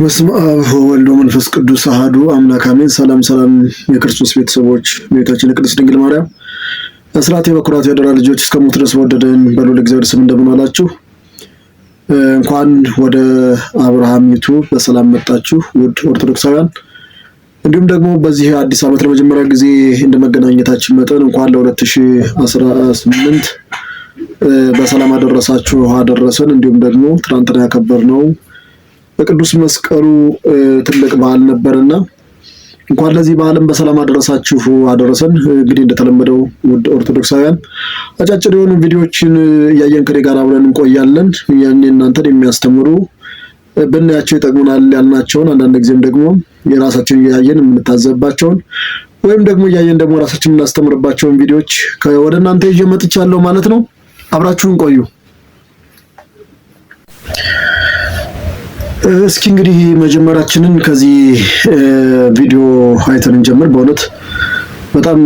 በስመ አብ ወወልድ ወመንፈስ ቅዱስ አሐዱ አምላክ አሜን። ሰላም የክርስቶስ ቤተሰቦች ቤታችን ቅድስት ድንግል ማርያም አስራት የበኩራት ያደራ ልጆች እስከ ሞት ድረስ ወደደን በልዑል እግዚአብሔር ስም እንደምን ዋላችሁ። እንኳን ወደ አብርሃም ዩቲዩብ በሰላም መጣችሁ ውድ ኦርቶዶክሳውያን። እንዲሁም ደግሞ በዚህ አዲስ ዓመት ለመጀመሪያ ጊዜ እንደመገናኘታችን መጠን እንኳን ለ2018 በሰላም አደረሰን። እንዲሁም ደግሞ ትናንትና ያከበርነው በቅዱስ መስቀሉ ትልቅ በዓል ነበርና እንኳን ለዚህ በዓልም በሰላም አደረሰን። እንግዲህ እንደተለመደው ውድ ኦርቶዶክሳውያን አጫጭር የሆኑ ቪዲዮዎችን እያየን ከኔ ጋር አብረን እንቆያለን። ያኔ እናንተን የሚያስተምሩ ብናያቸው ይጠቅሙናል ያልናቸውን አንዳንድ ጊዜም ደግሞ የራሳችን እያየን የምንታዘብባቸውን ወይም ደግሞ እያየን ደግሞ ራሳችን የምናስተምርባቸውን ቪዲዮዎች ወደ እናንተ ይዤ መጥቻለሁ ማለት ነው። አብራችሁን ቆዩ። እስኪ እንግዲህ መጀመሪያችንን ከዚህ ቪዲዮ አይተን እንጀምር። በእውነት በጣም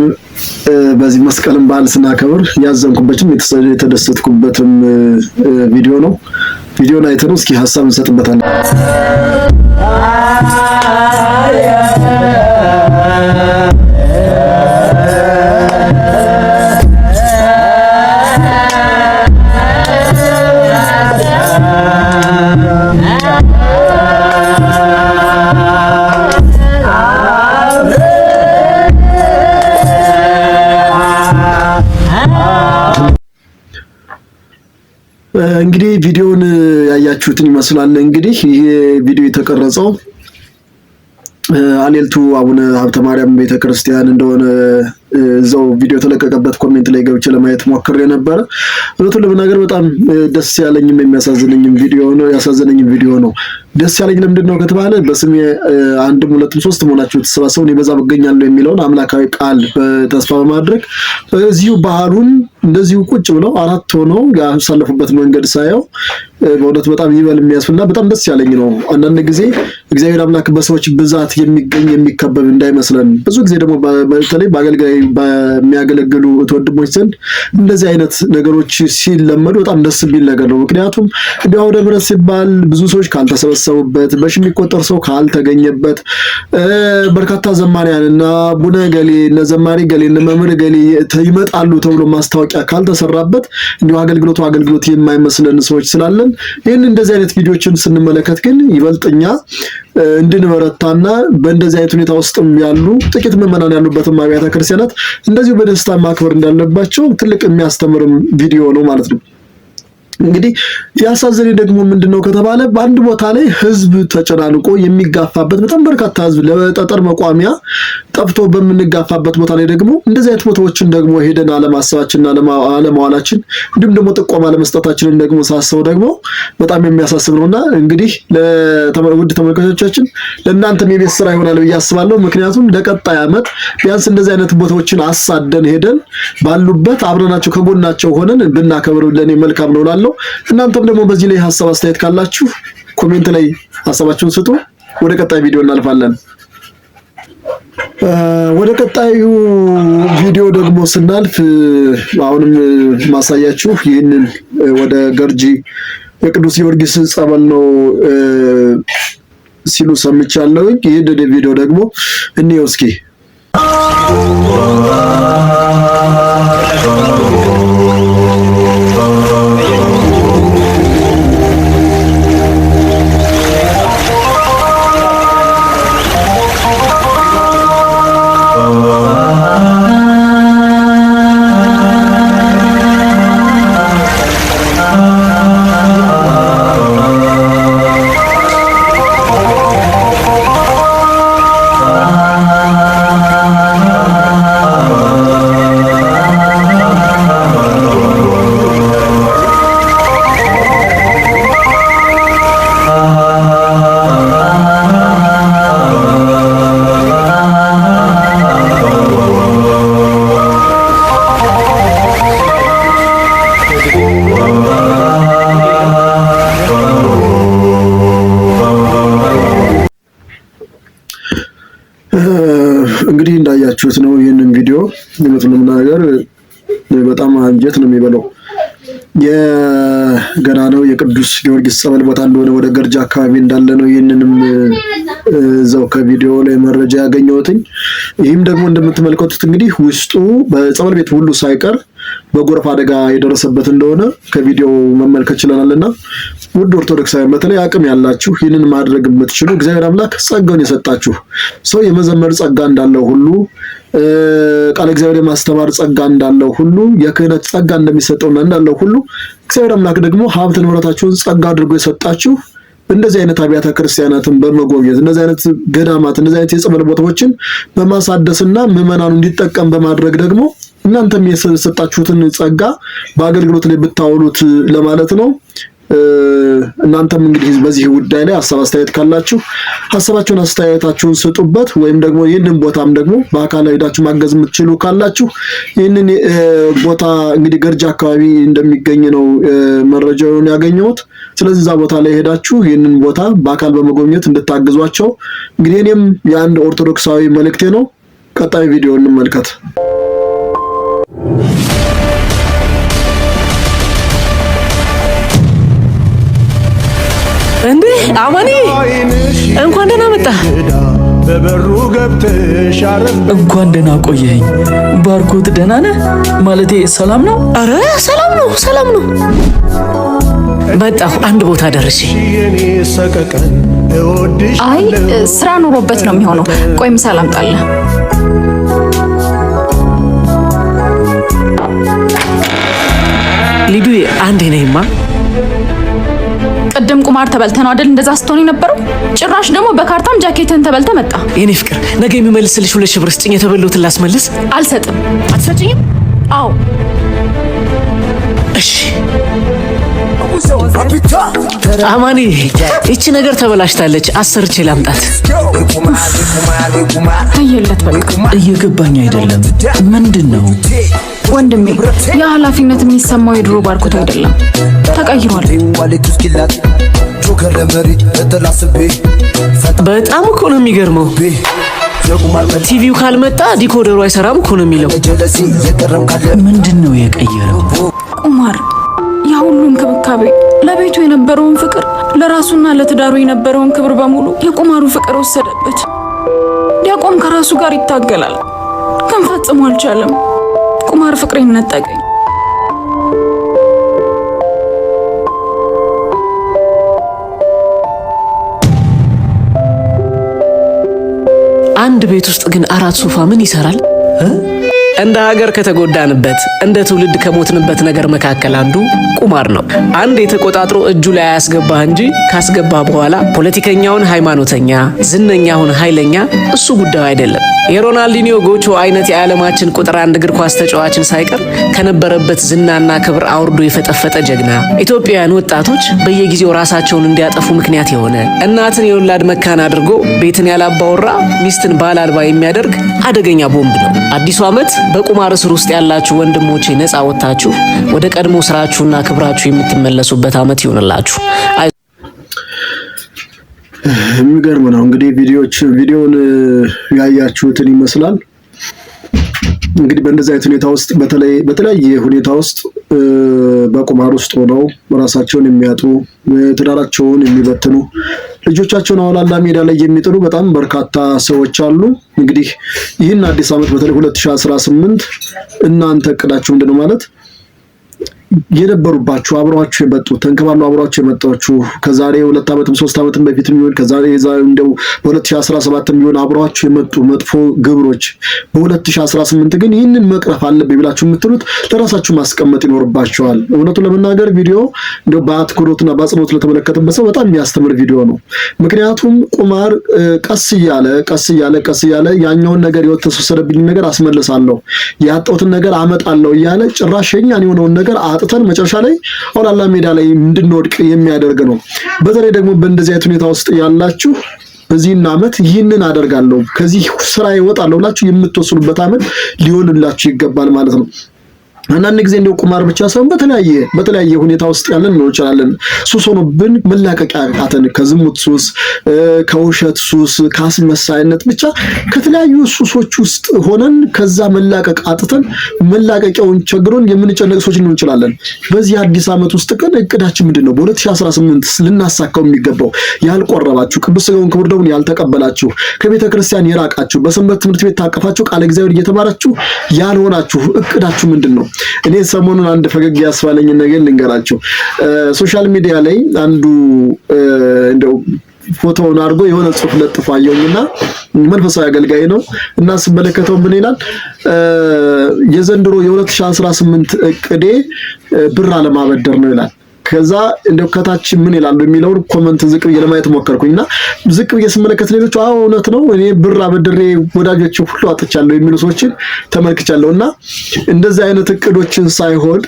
በዚህ መስቀልን በዓል ስናከብር ያዘንኩበትም የተደሰትኩበትም ቪዲዮ ነው። ቪዲዮን አይተን እስኪ ሀሳብ እንሰጥበታለን። እንግዲህ ቪዲዮውን ያያችሁትን ይመስላል። እንግዲህ ይሄ ቪዲዮ የተቀረጸው አሌልቱ አቡነ ሀብተ ማርያም ቤተክርስቲያን እንደሆነ እዛው ቪዲዮ ተለቀቀበት ኮሜንት ላይ ገብቼ ለማየት ሞክሬ ነበረ። እውነቱን ለመናገር በጣም ደስ ያለኝም የሚያሳዝነኝም ቪዲዮ ነው። ደስ ያለኝ ለምንድን ነው ከተባለ በስሜ አንድም ሁለትም ሶስትም ሆናችሁ ተሰባሰቡ እኔ በዛ እገኛለሁ የሚለውን አምላካዊ ቃል ተስፋ በማድረግ እዚሁ ባህሉን እንደዚሁ ቁጭ ብለው አራት ሆነው ያሳለፉበት መንገድ ሳየው በእውነት በጣም ይበል የሚያስፈላ በጣም ደስ ያለኝ ነው። አንዳንድ ጊዜ እግዚአብሔር አምላክ በሰዎች ብዛት የሚከበብ እንዳይመስለን። ብዙ ጊዜ ደግሞ በተለይ በአገልጋይ በሚያገለግሉ ወንድሞች ዘንድ እንደዚህ አይነት ነገሮች ሲለመዱ በጣም ደስ የሚል ነገር ነው። ምክንያቱም እንዲያው አውደ ምሕረት ሲባል ብዙ ሰዎች ካልተሰበሰቡበት፣ በሺ የሚቆጠር ሰው ካልተገኘበት፣ በርካታ ዘማሪያንና ቡነ ገሌ እነ ዘማሪ ገሌ እነ መምህር ገሌ ይመጣሉ ተብሎ ማስታወቂያ ካልተሰራበት እንዲያው አገልግሎት የማይመስለን ሰዎች ስላለን ይህን እንደዚህ አይነት ቪዲዮችን ስንመለከት ግን ይበልጥኛ እንድንበረታና በእንደዚህ አይነት ሁኔታ ውስጥም ያሉ ጥቂት ምዕመናን ያሉበትም አብያተ ክርስቲያናት እንደዚሁ በደስታ ማክበር እንዳለባቸው ትልቅ የሚያስተምርም ቪዲዮ ነው ማለት ነው። እንግዲህ ያሳዘነኝ ደግሞ ምንድነው ከተባለ በአንድ ቦታ ላይ ህዝብ ተጨናንቆ የሚጋፋበት በጣም በርካታ ህዝብ ለጠጠር መቋሚያ ጠፍቶ በምንጋፋበት ቦታ ላይ ደግሞ እንደዚህ አይነት ቦታዎችን ደግሞ ሄደን አለማሰባችንና አለማዋላችን እንዲሁም ደግሞ ጥቆማ ለመስጠታችንን ደግሞ ሳስበው ደግሞ በጣም የሚያሳስብ ነውና እንግዲህ ውድ ተመልካቾቻችን ለእናንተም የቤት ስራ ይሆናል ብዬ አስባለሁ። ምክንያቱም ለቀጣይ ዓመት ቢያንስ እንደዚህ አይነት ቦታዎችን አሳደን ሄደን ባሉበት አብረናቸው ከጎናቸው ሆነን ብናከብር ለኔ መልካም ነው እላለሁ። እናንተም ደግሞ በዚህ ላይ ሐሳብ አስተያየት ካላችሁ ኮሜንት ላይ ሐሳባችሁን ስጡ። ወደ ቀጣይ ቪዲዮ እናልፋለን። ወደ ቀጣዩ ቪዲዮ ደግሞ ስናልፍ አሁንም ማሳያችሁ ይህንን ወደ ገርጂ የቅዱስ ጊዮርጊስ ጸበል ነው ሲሉ ሰምቻለሁ። ይህ ቪዲዮ ደግሞ እንየው እስኪ። እንግዲህ እንዳያችሁት ነው ይህንን ቪዲዮ ለምትለምናገር በጣም አንጀት ነው የሚበለው። የገና ነው የቅዱስ ጊዮርጊስ ጸበል ቦታ እንደሆነ ወደ ገርጃ አካባቢ እንዳለ ነው። ይህንንም እዛው ከቪዲዮ ላይ መረጃ ያገኘሁትኝ። ይህም ደግሞ እንደምትመለከቱት እንግዲህ ውስጡ በጸበል ቤት ሁሉ ሳይቀር በጎርፍ አደጋ የደረሰበት እንደሆነ ከቪዲዮ መመልከት ችለናልና ውድ ኦርቶዶክሳውያን በተለይ አቅም ያላችሁ ይህንን ማድረግ የምትችሉ እግዚአብሔር አምላክ ጸጋውን የሰጣችሁ ሰው የመዘመር ጸጋ እንዳለው ሁሉ ቃል እግዚአብሔር የማስተማር ጸጋ እንዳለው ሁሉ የክህነት ጸጋ እንደሚሰጠውና እንዳለው ሁሉ እግዚአብሔር አምላክ ደግሞ ሀብት ንብረታችሁን ጸጋ አድርጎ የሰጣችሁ እንደዚህ አይነት አብያተ ክርስቲያናትን በመጎብኘት እንደዚህ አይነት ገዳማት እንደዚህ አይነት የጸበል ቦታዎችን በማሳደስና ምዕመናኑ እንዲጠቀም በማድረግ ደግሞ እናንተም የሰጣችሁትን ጸጋ በአገልግሎት ላይ ብታውሉት ለማለት ነው። እናንተም እንግዲህ በዚህ ጉዳይ ላይ ሐሳብ አስተያየት ካላችሁ ሐሳባችሁን አስተያየታችሁን ስጡበት። ወይም ደግሞ ይህንን ቦታም ደግሞ በአካል ሄዳችሁ ማገዝ የምትችሉ ካላችሁ ይህንን ቦታ እንግዲህ ገርጃ አካባቢ እንደሚገኝ ነው መረጃውን ያገኘሁት። ስለዚህ እዛ ቦታ ላይ ሄዳችሁ ይህንን ቦታ በአካል በመጎብኘት እንድታግዟቸው እንግዲህ እኔም የአንድ ኦርቶዶክሳዊ መልእክቴ ነው። ቀጣይ ቪዲዮ እንመልከት። እንዴ አማኒ እንኳን ደህና መጣ። በበሩ ገብተሽ አረፍ። እንኳን ደህና ቆየኝ። ባርኮት ደህና ነህ? ማለቴ ሰላም ነው? አረ ሰላም ነው። መጣሁ አንድ ቦታ ደርሼ። አይ ስራ ኑሮበት ነው የሚሆነው። ቆይ ምሳ ላምጣልህ። ሊዱዬ አንዴ ነይማ። ቅድም ቁማር ተበልተ ነው አይደል እንደዛ ስትሆን የነበረው? ጭራሽ ደግሞ በካርታም ጃኬትን ተበልተ መጣ። የኔ ፍቅር ነገ የሚመልስልሽ 2,000 ብር ስጭኝ። የተበሉትን ላስመልስ። አልሰጥም። አትሰጭኝም? አዎ እሺ። አማኒ እቺ ነገር ተበላሽታለች። አሰርቼ ላምጣት። አየለት በቃ እየገባኝ አይደለም። ምንድን ነው ወንድሜ? የኃላፊነት የሚሰማው የድሮ ባርኮት አይደለም፣ ተቀይሯል። በጣም እኮ ነው የሚገርመው። ቲቪው ካልመጣ ዲኮደሩ አይሰራም እኮ ነው የሚለው። ምንድን ነው የቀየረው? ቁማር። ያ ሁሉ እንክብካቤ፣ ለቤቱ የነበረውን ፍቅር፣ ለራሱና ለትዳሩ የነበረውን ክብር በሙሉ የቁማሩ ፍቅር ወሰደበት። ዲያቆን ከራሱ ጋር ይታገላል፣ ግን ፈጽሞ አልቻለም። ቁማር ፍቅሬን ነጠቀኝ። አንድ ቤት ውስጥ ግን 4 ሶፋ ምን ይሰራል? እንደ ሀገር ከተጎዳንበት እንደ ትውልድ ከሞትንበት ነገር መካከል አንዱ ቁማር ነው። አንድ የተቆጣጥሮ እጁ ላይ አያስገባህ እንጂ ካስገባ በኋላ ፖለቲከኛውን ሃይማኖተኛ፣ ዝነኛውን ኃይለኛ እሱ ጉዳዩ አይደለም። የሮናልዲኒዮ ጎቾ አይነት የዓለማችን ቁጥር 1 እግር ኳስ ተጫዋችን ሳይቀር ከነበረበት ዝናና ክብር አውርዶ የፈጠፈጠ ጀግና። ኢትዮጵያውያን ወጣቶች በየጊዜው ራሳቸውን እንዲያጠፉ ምክንያት የሆነ እናትን የወላድ መካን አድርጎ ቤትን ያላባወራ ሚስትን ባል አልባ የሚያደርግ አደገኛ ቦምብ ነው። አዲሱ ዓመት በቁማር እስር ውስጥ ያላችሁ ወንድሞቼ ነፃ ወጣችሁ ወደ ቀድሞ ስራችሁና ክብራችሁ የምትመለሱበት ዓመት ይሁንላችሁ። የሚገርም ነው እንግዲህ ቪዲዮውን ያያችሁትን ይመስላል። እንግዲህ በእንደዚህ አይነት ሁኔታ ውስጥ በተለያየ ሁኔታ ውስጥ በቁማር ውስጥ ሆነው ራሳቸውን የሚያጡ ትዳራቸውን የሚበትኑ ልጆቻቸውን አወላላ ሜዳ ላይ የሚጥሉ በጣም በርካታ ሰዎች አሉ። እንግዲህ ይህን አዲስ ዓመት በተለይ 2018 እናንተ እቅዳችሁ ምንድነው ማለት የነበሩባችሁ አብሯችሁ የመጡ ተንከባለው አብሯችሁ የመጣችሁ ከዛሬ 2 ዓመትም 3 ዓመትም በፊት የሚሆን ከዛሬ እንደው በ2017 የሚሆን አብሯችሁ የመጡ መጥፎ ግብሮች በ2018 ግን ይህንን መቅረፍ አለብኝ ብላችሁ የምትሉት ለራሳችሁ ማስቀመጥ ይኖርባችኋል። እውነቱን ለመናገር ቪዲዮ እንደው በአትኩሮትና በአጽንኦት ለተመለከተበት ሰው በጣም የሚያስተምር ቪዲዮ ነው። ምክንያቱም ቁማር ቀስ እያለ ያኛውን ነገር የተወሰደብኝ ነገር አስመልሳለሁ፣ ያጣሁትን ነገር አመጣለሁ እያለ ጭራሽ የኛን የሆነውን ነገር አጥተን መጨረሻ ላይ አውላላ ሜዳ ላይ እንድንወድቅ የሚያደርግ ነው። በተለይ ደግሞ በእንደዚህ አይነት ሁኔታ ውስጥ ያላችሁ በዚህን ዓመት ይህንን አደርጋለሁ ከዚህ ስራ ይወጣለሁ ብላችሁ የምትወስኑበት ዓመት ሊሆንላችሁ ይገባል ማለት ነው። አንዳንድ ጊዜ እንደው ቁማር ብቻ ሳይሆን በተለያየ ሁኔታ ውስጥ ያለን ነው ይችላልን ሱስ ሆኖብን መላቀቂያ አተን ከዝሙት ሱስ፣ ከውሸት ሱስ፣ ከአስመሳይነት ብቻ ከተለያዩ ሱሶች ውስጥ ሆነን ከዛ መላቀቅ አጥተን መላቀቂያውን ቸግሮን የምንጨነቅ ሰዎች ነው ይችላልን። በዚህ አዲስ ዓመት ውስጥ ግን እቅዳችን ምንድነው? በ2018 ልናሳካው የሚገባው ያልቆረባችሁ፣ ቅዱስ ሥጋውን ክቡር ደሙን ያልተቀበላችሁ፣ ከቤተ ክርስቲያን የራቃችሁ፣ በሰንበት ትምህርት ቤት ታቀፋችሁ ቃለ እግዚአብሔር እየተማራችሁ ያልሆናችሁ እቅዳችሁ ምንድነው? እኔ ሰሞኑን አንድ ፈገግ ያስባለኝ ነገር ልንገራችሁ። ሶሻል ሚዲያ ላይ አንዱ እንደው ፎቶውን አድርጎ የሆነ ጽሑፍ ለጥፎ አየሁኝና መንፈሳዊ አገልጋይ ነው እና ስመለከተው ምን ይላል? የዘንድሮ የ2018 እቅዴ ብር አለማበደር ነው ይላል። ከዛ እንደው ከታች ምን ይላል የሚለውን ኮሜንት ዝቅ ብዬ ለማየት ሞከርኩኝና ዝቅ ብዬ ስመለከት ሌሎች አዎ እውነት ነው እኔ ብር አበድሬ ወዳጆች ሁሉ አጥቻለሁ የሚሉ ሰዎችን ተመልክቻለሁና እንደዚህ አይነት እቅዶችን ሳይሆን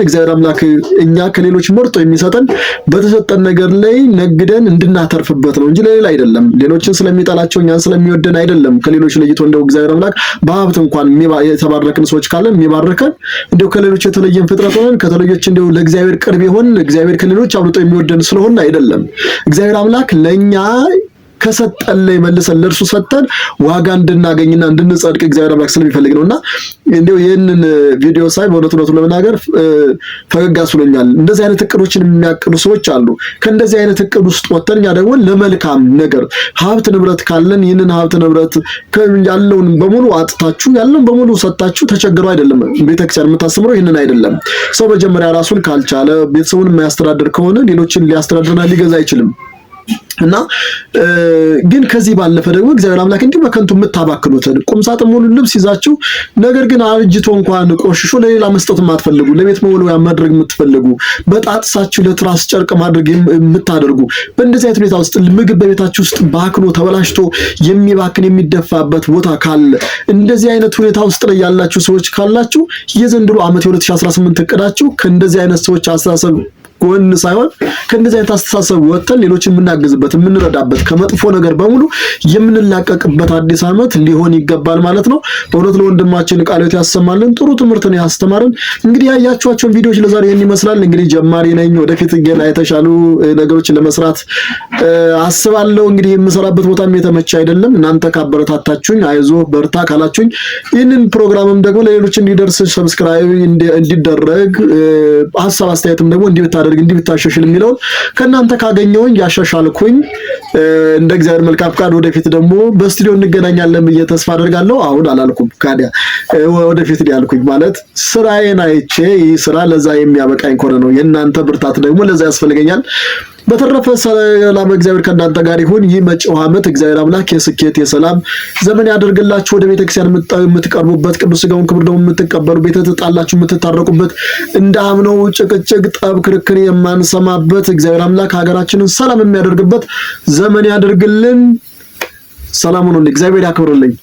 እግዚአብሔር አምላክ እኛ ከሌሎች መርጦ የሚሰጠን በተሰጠን ነገር ላይ ነግደን እንድናተርፍበት ነው እንጂ ለሌላ አይደለም። ሌሎችን ስለሚጠላቸው እኛን ስለሚወደን አይደለም። ከሌሎች ለይቶ እንደው እግዚአብሔር አምላክ በሀብት እንኳን የተባረክን ሰዎች ካለን የሚባርከን እንደው ከሌሎች የተለየን ፍጥረት ሆነን ከተለዮች እንደው ለእግዚአብሔር ቢሆን እግዚአብሔር ከሌሎች አብልጦ የሚወደን ስለሆነ አይደለም። እግዚአብሔር አምላክ ለኛ ከሰጠን ላይ መልሰን ለእርሱ ሰጠን ዋጋ እንድናገኝና እንድንጸድቅ እግዚአብሔር አምላክ ስለሚፈልግ ነውና እንደው ይሄንን ቪዲዮ ሳይ በእውነቱ ለመናገር ፈገግ አስብሎኛል። እንደዚህ አይነት እቅዶችን የሚያቅዱ ሰዎች አሉ። ከእንደዚህ አይነት እቅድ ውስጥ ወጥተን እኛ ደግሞ ለመልካም ነገር ሀብት ንብረት ካለን ይህንን ሀብት ንብረት ያለውን በሙሉ አጥታችሁ ያለውን በሙሉ ሰጣችሁ ተቸግረው አይደለም ቤተክርስቲያን የምታስተምረው ይህንን አይደለም። ሰው መጀመሪያ ራሱን ካልቻለ ቤተሰቡን የማያስተዳድር ከሆነ ሌሎችን ሊያስተዳድርና ሊገዛ አይችልም። እና ግን ከዚህ ባለፈ ደግሞ እግዚአብሔር አምላክ እንዲህ በከንቱ የምታባክኑትን ቁምሳጥን ሙሉ ልብስ ይዛችሁ ነገር ግን አርጅቶ እንኳን ቆሽሾ ለሌላ መስጠት የማትፈልጉ ለቤት መወልወያ ማድረግ የምትፈልጉ በጣጥሳችሁ ለትራስ ጨርቅ ማድረግ የምታደርጉ በእንደዚህ አይነት ሁኔታ ውስጥ ምግብ በቤታችሁ ውስጥ ባክኖ ተበላሽቶ የሚባክን የሚደፋበት ቦታ ካለ እንደዚህ አይነት ሁኔታ ውስጥ ላይ ያላችሁ ሰዎች ካላችሁ የዘንድሮ ዓመት የ2018 እቅዳችሁ ከእንደዚህ አይነት ሰዎች አስተሳሰብ ጎን ሳይሆን ከእንደዚህ አይነት አስተሳሰብ ወጥተን ሌሎችን የምናግዝበት የምንረዳበት ከመጥፎ ነገር በሙሉ የምንላቀቅበት አዲስ ዓመት ሊሆን ይገባል ማለት ነው። በእውነት ለወንድማችን ቃልዮት ያሰማልን፣ ጥሩ ትምህርትን ያስተማርን። እንግዲህ ያያችኋቸውን ቪዲዮዎች ለዛሬ ይህን ይመስላል። እንግዲህ ጀማሪ ነኝ፣ ወደፊት ገና የተሻሉ ነገሮችን ለመስራት አስባለሁ። እንግዲህ የምሰራበት ቦታም የተመቸ አይደለም። እናንተ ካበረታታችሁኝ አይዞ በርታ ካላችሁኝ ይህንን ፕሮግራምም ደግሞ ለሌሎች እንዲደርስ ሰብስክራይብ እንዲደረግ ሀሳብ አስተያየትም ደግሞ እንዲታደርግ እንዲታሻሽል የሚለውን ከእናንተ ካገኘውኝ ያሻሻልኩኝ እንደ እግዚአብሔር መልካም ፍቃድ ወደፊት ደግሞ በስቱዲዮ እንገናኛለን ብዬ ተስፋ አደርጋለሁ። አሁን አላልኩም ካዲያ ወደፊት ያልኩኝ ማለት ስራዬን አይቼ ይህ ስራ ለዛ የሚያበቃኝ ከሆነ ነው። የእናንተ ብርታት ደግሞ ለዛ ያስፈልገኛል። በተረፈ ሰላም እግዚአብሔር ከእናንተ ጋር ይሁን። ይህ መጪው ዓመት እግዚአብሔር አምላክ የስኬት የሰላም ዘመን ያደርግላችሁ። ወደ ቤተክርስቲያን የምትቀርቡበት ቅዱስ ሥጋውን ክቡር ደሙን የምትቀበሉ ቤተ ተጣላችሁ የምትታረቁበት እንደ አምነው ጭቅጭቅ ጠብ ክርክር የማንሰማበት እግዚአብሔር አምላክ ሀገራችንን ሰላም የሚያደርግበት ዘመን ያደርግልን። ሰላም ሁኑልኝ። እግዚአብሔር ያክብርልኝ።